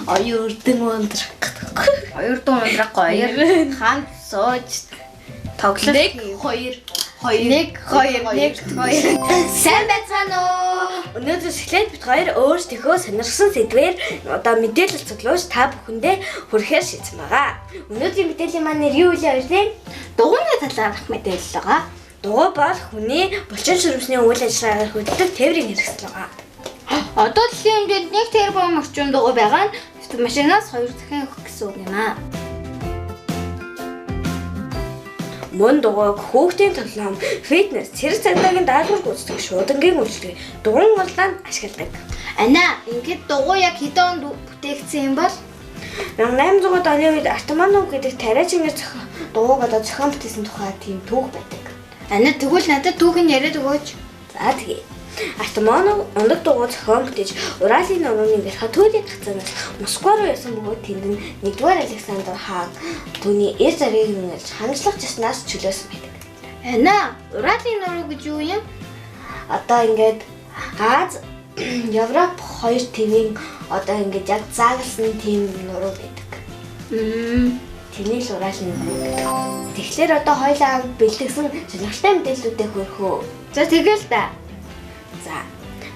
оюурдан ундрах. Оюурдан ундрах хоёр хамт сууж тоглох. 1 2 Сайн байцгаана уу? Өнөөдөр эхлээд бид хоёр өөрсдийнхөө сонирхсан сэдвээр одоо мэдээлэл цуглуулж та бүхэндээ хүрэхээр шийдсэн байгаа. Өнөөдрийн мэдээллийн маань нэр юу вэ хоёрын? Дугуйны талаарх мэдээлэл байгаа. Дугуй бол хүний булчин шүрмсний үйл ажиллагаагаар хөдөлдөг тээврийн хэрэгсэл байгаа. Одоо дэлхийн хэмжээнд 1 тэрбум орчим дугуй байгаа нь автомашинаас 2 дахин өгөх гэсэн үг юм аа. Мөн дугуйг хүүхдийн тоглоом, фитнес, цэрэг цагдаагийн даалгавар гүйцэтгэх шуудангийн үйлчлэгийг дугуйн уралдаанд ашигладаг. Ана, ингээд дугуй яг хэдэн онд бүтээгдсэн юм бол 1800-аад оны үед Артемонов гэдэг тариачингийн дугуйг одоо зохион бүтээсэн тухай тийм түүх байдаг. Ана тэгвэл надад түүхийг яриад өгөөч. За тэгээ. Артемонов ундаг дугуй зохион бүтээж Уралын нурууны верхотурийн гацаанаас Москва руу явсан бөгөөд тэнд нь 1-р Александр хаан түүний эр заргийг нэлж хангалах заснаас чөлөөсөн байдаг. Ана, Уралын нуруу гэж юу юм? Одоо ингээд Аз, Европ хоёр төвийн одоо ингээд яг заагалсан тийм нуруу байдаг. Тэний л Уралын нуруу гэдэг. Тэгэхээр одоо хоёулаа бэлтгэсэн сонирхолтой мэдээллүүдээ хөрхөө. За тэгэл да. За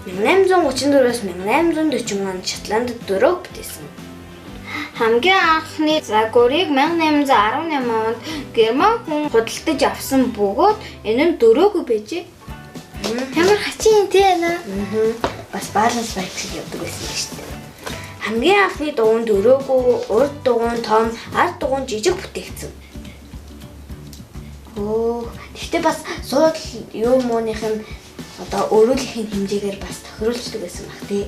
1834-өөс 1840 онд Шотландд дөрөв бүтээсэн. Хамгийн анхны загварыг 1818 онд Герман хүн худалдаж авсан бөгөөд энэ нь дөрөөгүй байжээ. Ямар хачин тий Ана. Бас баланс байх шиг явдаг байсан юм шүү дээ. Хамгийн анхны дугуйн дөрөөгүй, урд дугуйн том, ард дугуйн жижиг бүтээгдсэн. Гэхдээ бас суудл юу мууных нь одоо өөрөөлхийн хэмжээгээр бас тохируулждаг байсан баг тий.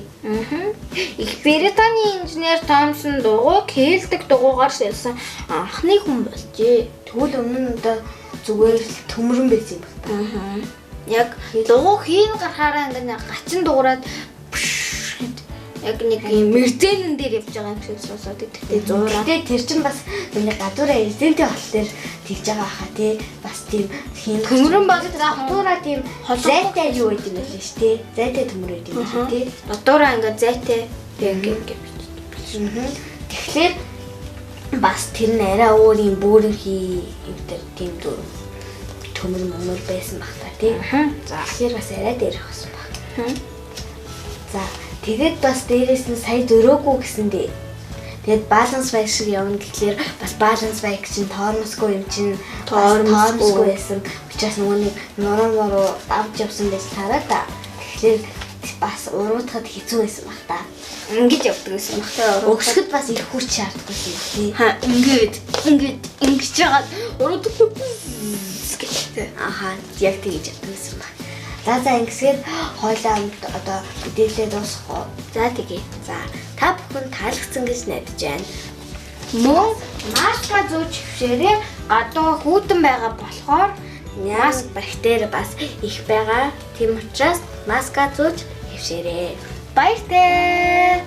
Их Британий инженер Томсон дугуйг хээлдэг дугуйгаар шилжсэн анхны хүн болжээ. Тэгвэл өмнө нь одоо зүгээр л төмөрөн байсан юм байна. Яг дугуй хийн гарахаараа ингээд гачин дуурайд яг нэг юм мерзенэн дээр явж байгаа юм шиг сонсоод тэгтээ зуураа. Тэгтээ тэр чинь бас нэг гадуураа эрдэнтэй болохоор тэгж байгаа хаа тий. Бас тийм хийн төмөрөн баг гадуураа тийм зайтай юу гэдэг юм л шүү тий. Зайтай төмөр гэдэг юм шүү тий. Гадуураа ингээд зайтай яг. Тэгэхээр бас тэр нь арай өөр юм бөөрийнхий юм дээр тийм төмөр мөмөр байсан баг та тий. За тэгэхээр бас арай дээрх болсон баг. За тэгээд бас дээрээс нь сая дөрөөгүй гэсэндээ. Тэгээд баланс байг шиг явна гэхлээр бас баланс байг чинь тоормосгүй юм чинь тоормосгүй байсан. Учраас нөгөөний нуруу авч явсан байж тараа та. Тэгэхээр бас уруудахад хэцүү байсан баг та. Ингэж явдаг байсан баг та. Өгсөд бас их хүч шаардлагатай юм тий. Ингэж яагаад уруудаг гэхтэй. Яг тэгж явдаг байсан баг. За ингэсгээд хойлоо одоо мэдээлэлээ дуусгах. За тэгээ. За та бүхэн таалагдсан гэж найдаж байна. Мөн маска зүүж хөвшөөрэй. Гадуур хүүтэн байгаа болохоор маск бактери бас их байгаа. Тийм учраас маска зүүж хөвшөөрэй. Баяртай.